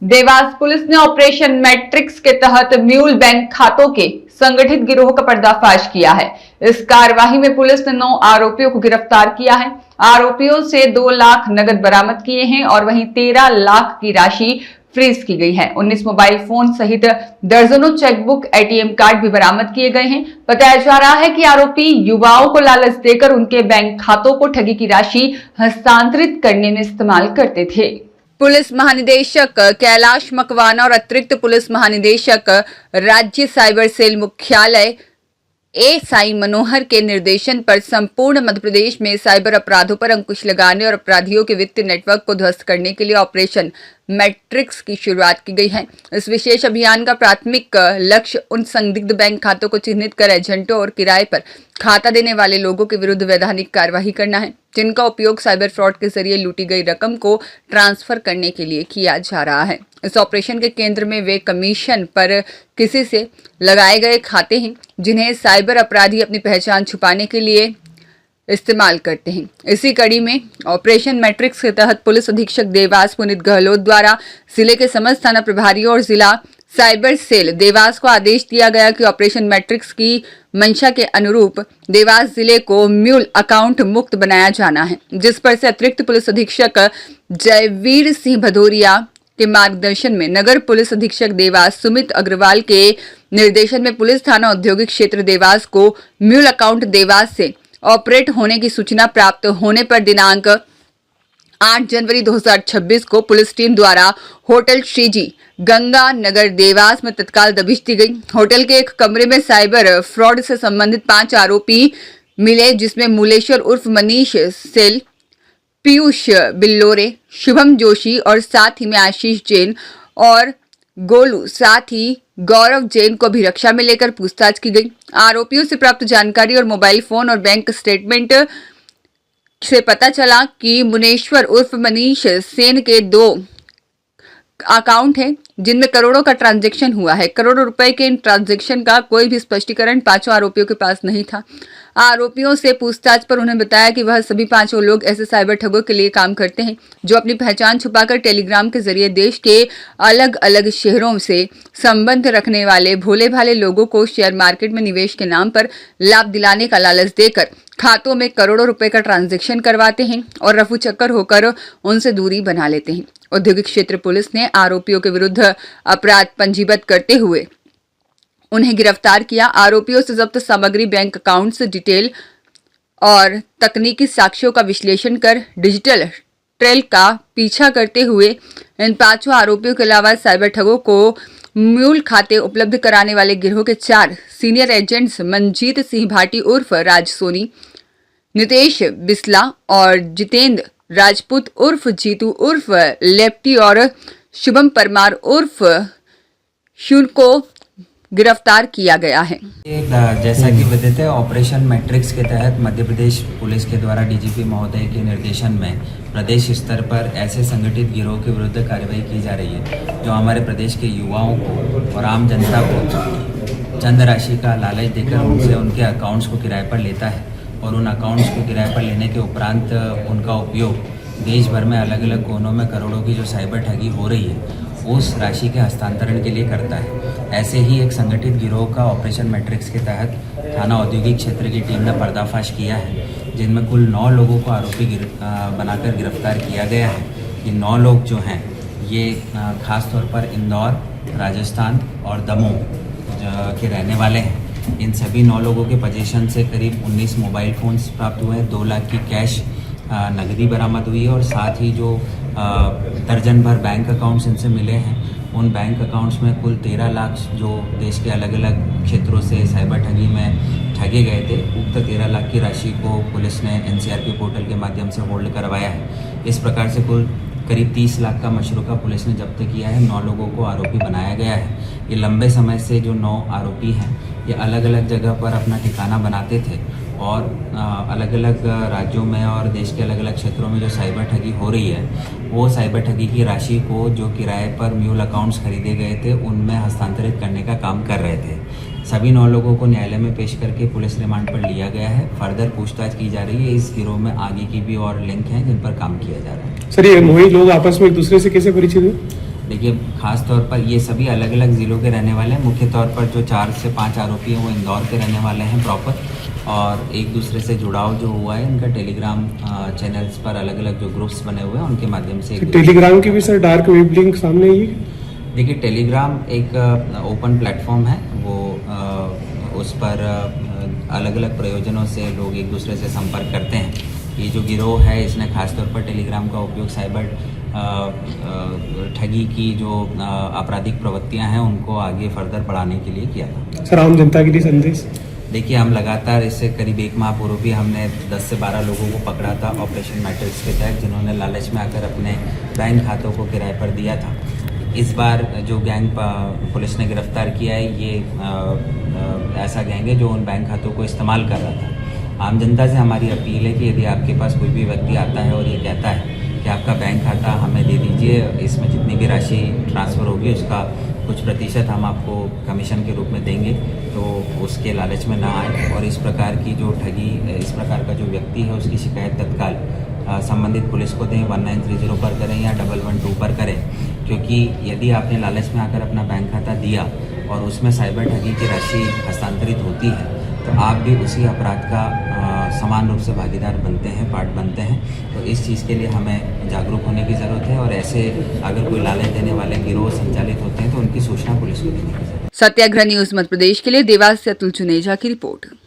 Dewas police ने operation matrix के तहत म्यूल बैंक खातों के संगठित गिरोह का पर्दाफाश किया है। इस कार्यवाही में पुलिस ने 9 आरोपियों को गिरफ्तार किया है। आरोपियों से 2 लाख नगद बरामद किए हैं और वहीं 13 लाख की राशि फ्रीज की गई है। 19 मोबाइल फोन सहित दर्जनों चेकबुक, एटीएम कार्ड भी बरामद किए गए हैं। बताया जा रहा है कि आरोपी युवाओं को लालच देकर उनके बैंक खातों को ठगी की राशि हस्तांतरित करने में इस्तेमाल करते थे। पुलिस महानिदेशक कैलाश मकवाना और अतिरिक्त पुलिस महानिदेशक राज्य साइबर सेल मुख्यालय एएसआई मनोहर के निर्देशन पर संपूर्ण मध्य प्रदेश में साइबर अपराधों पर अंकुश लगाने और अपराधियों के वित्तीय नेटवर्क को ध्वस्त करने के लिए ऑपरेशन मैट्रिक्स की शुरुआत की गई है। इस विशेष अभियान का प्राथमिक लक्ष्य उन संदिग्ध बैंक खातों को चिन्हित कर एजेंटों और किराए पर खाता देने वाले लोगों के विरुद्ध वैधानिक कार्यवाही करना है, जिनका उपयोग साइबर फ्रॉड के जरिए लूटी गई रकम को ट्रांसफर करने के लिए किया जा रहा है। इस ऑपरेशन के केंद्र में वे कमीशन पर किसी से लगाए गए खाते हैं जिन्हें साइबर अपराधी अपनी पहचान छुपाने के लिए इस्तेमाल करते हैं। इसी कड़ी में ऑपरेशन मैट्रिक्स के तहत पुलिस अधीक्षक देवास पुनीत गहलोत द्वारा जिले के समस्त थाना प्रभारियों और जिला साइबर सेल देवास को आदेश दिया गया कि ऑपरेशन मैट्रिक्स की मंशा के अनुरूप देवास जिले को म्यूल अकाउंट मुक्त बनाया जाना है, जिस पर से अतिरिक्त पुलिस अधीक्षक जयवीर सिंह भदौरिया के मार्गदर्शन में नगर पुलिस अधीक्षक देवास सुमित अग्रवाल के निर्देशन में पुलिस थाना औद्योगिक क्षेत्र देवास को म्यूल अकाउंट देवास से ऑपरेट होने की सूचना प्राप्त होने पर दिनांक 8 जनवरी 2026 को पुलिस टीम द्वारा होटल श्रीजी गंगा नगर देवास में तत्काल दबिश दी गई। होटल के एक कमरे में साइबर फ्रॉड से संबंधित 5 आरोपी मिले, जिसमें मूलेश्वर उर्फ मनीष सेल, पीयूष बिल्लोरे, शुभम जोशी और साथ ही में आशीष जैन और गोलू, साथ ही गौरव जैन को अभिरक्षा में लेकर पूछताछ की गई। आरोपियों से प्राप्त जानकारी और मोबाइल फोन और बैंक स्टेटमेंट से पता चला कि मुनेश्वर उर्फ मनीष सेन के 2 अकाउंट हैं जिनमें करोड़ों का ट्रांजैक्शन हुआ है। करोड़ों रुपए के इन ट्रांजैक्शन का कोई भी स्पष्टीकरण 5 आरोपियों के पास नहीं था। आरोपियों से पूछताछ पर उन्हें बताया कि वह सभी 5 लोग ऐसे साइबर ठगों के लिए काम करते हैं जो अपनी पहचान छुपाकर टेलीग्राम के जरिए देश के अलग अलग शहरों से संबंध रखने वाले भोले भाले लोगों को शेयर मार्केट में निवेश के नाम पर लाभ दिलाने का लालच देकर खातों में करोड़ों रुपए का ट्रांजैक्शन करवाते हैं और रफू चक्कर होकर उनसे दूरी बना लेते हैं। औद्योगिक क्षेत्र पुलिस ने आरोपियों के विरुद्ध अपराध पंजीबद्ध करते हुए उन्हें गिरफ्तार किया। आरोपियों से जब्त सामग्री, बैंक अकाउंट्स डिटेल और तकनीकी साक्ष्यों का विश्लेषण कर डिजिटल ट्रेल का पीछा करते हुए इन 5 आरोपियों के अलावा साइबर ठगों को म्यूल खाते उपलब्ध कराने वाले गिरोह के 4 सीनियर एजेंट्स मनजीत सिंह भाटी उर्फ राज सोनी, नितेश बिस्ला और जितेंद्र राजपूत उर्फ जीतू उर्फ लेफ्टी और शुभम परमार उर्फ शून को गिरफ्तार किया गया है। जैसा कि विदित है, ऑपरेशन मैट्रिक्स के तहत मध्य प्रदेश पुलिस के द्वारा डीजीपी महोदय के निर्देशन में प्रदेश स्तर पर ऐसे संगठित गिरोह के विरुद्ध कार्रवाई की जा रही है जो हमारे प्रदेश के युवाओं को और आम जनता को चंद राशि का लालच देकर उनसे उनके अकाउंट्स को किराए पर लेता है और उन अकाउंट्स को किराए पर लेने के उपरांत उनका उपयोग देश भर में अलग अलग कोनों में करोड़ों की जो साइबर ठगी हो रही है उस राशि के हस्तांतरण के लिए करता है। ऐसे ही एक संगठित गिरोह का ऑपरेशन मैट्रिक्स के तहत थाना औद्योगिक क्षेत्र की टीम ने पर्दाफाश किया है, जिनमें कुल 9 लोगों को आरोपी बनाकर गिरफ्तार किया गया है। ये 9 लोग जो हैं ये खास तौर पर इंदौर, राजस्थान और दमोह के रहने वाले हैं। इन सभी 9 लोगों के पोजीशन से करीब 19 मोबाइल फ़ोन्स प्राप्त हुए हैं, 2 लाख की कैश नगदी बरामद हुई है और साथ ही जो दर्जन भर बैंक अकाउंट्स इनसे मिले हैं उन बैंक अकाउंट्स में कुल 13 लाख जो देश के अलग अलग क्षेत्रों से साइबर ठगी में ठगे गए थे, उक्त 13 लाख की राशि को पुलिस ने एनसीआरपी पोर्टल के माध्यम से होल्ड करवाया है। इस प्रकार से कुल करीब 30 लाख का मशरूका पुलिस ने जब्त किया है। 9 लोगों को आरोपी बनाया गया है। ये लंबे समय से जो 9 आरोपी हैं ये अलग अलग जगह पर अपना ठिकाना बनाते थे और अलग अलग राज्यों में और देश के अलग अलग क्षेत्रों में जो साइबर ठगी हो रही है वो साइबर ठगी की राशि को जो किराए पर म्यूल अकाउंट्स खरीदे गए थे उनमें हस्तांतरित करने का काम कर रहे थे। सभी 9 लोगों को न्यायालय में पेश करके पुलिस रिमांड पर लिया गया है। फर्दर पूछताछ की जा रही है। इस गिरोह में आगे की भी और लिंक हैं जिन पर काम किया जा रहा है। सर, ये मोहित लोग आपस में एक दूसरे से कैसे परिचित हुए? देखिए, ख़ास तौर पर ये सभी अलग अलग ज़िलों के रहने वाले हैं। मुख्य तौर पर जो 4 से 5 आरोपी हैं वो इंदौर के रहने वाले हैं प्रॉपर, और एक दूसरे से जुड़ाव जो हुआ है इनका टेलीग्राम चैनल्स पर अलग अलग जो ग्रुप्स बने हुए हैं उनके माध्यम से टेलीग्राम की भी सर डार्क वेब लिंक सामने आई है। देखिए, टेलीग्राम एक ओपन प्लेटफॉर्म है, वो उस पर अलग अलग प्रयोजनों से लोग एक दूसरे से संपर्क करते हैं। ये जो गिरोह है इसने खासतौर पर टेलीग्राम का उपयोग साइबर ठगी की जो आपराधिक प्रवृत्तियां हैं उनको आगे फर्दर बढ़ाने के लिए किया था। सर आम जनता के लिए संदेश। देखिए, हम लगातार इससे करीब 1 माह पूर्व भी हमने 10 से 12 लोगों को पकड़ा था ऑपरेशन मैट्रिक्स के तहत, जिन्होंने लालच में आकर अपने बैंक खातों को किराए पर दिया था। इस बार जो गैंग पुलिस ने गिरफ्तार किया है ये ऐसा गैंग है जो उन बैंक खातों को इस्तेमाल कर रहा था। आम जनता से हमारी अपील है कि यदि आपके पास कोई भी व्यक्ति आता है और ये कहता है कि आपका बैंक खाता हमें दे दीजिए, इसमें जितनी भी राशि ट्रांसफ़र होगी उसका कुछ प्रतिशत हम आपको कमीशन के रूप में देंगे, तो उसके लालच में ना आए और इस प्रकार की जो ठगी, इस प्रकार का जो व्यक्ति है उसकी शिकायत तत्काल संबंधित पुलिस को दें, 1930 पर करें या 112 पर करें। क्योंकि यदि आपने लालच में आकर अपना बैंक खाता दिया और उसमें साइबर ठगी की राशि हस्तांतरित होती है तो आप भी उसी अपराध का समान रूप से भागीदार बनते हैं, पार्ट बनते हैं। तो इस चीज़ के लिए हमें जागरूक होने की ज़रूरत है और ऐसे अगर कोई लालच देने वाले गिरोह संचालित होते हैं तो उनकी सूचना पुलिस को देने की ज़रूरत है। सत्याग्रह न्यूज मध्य प्रदेश के लिए देवास से अतुल चुनेजा की रिपोर्ट।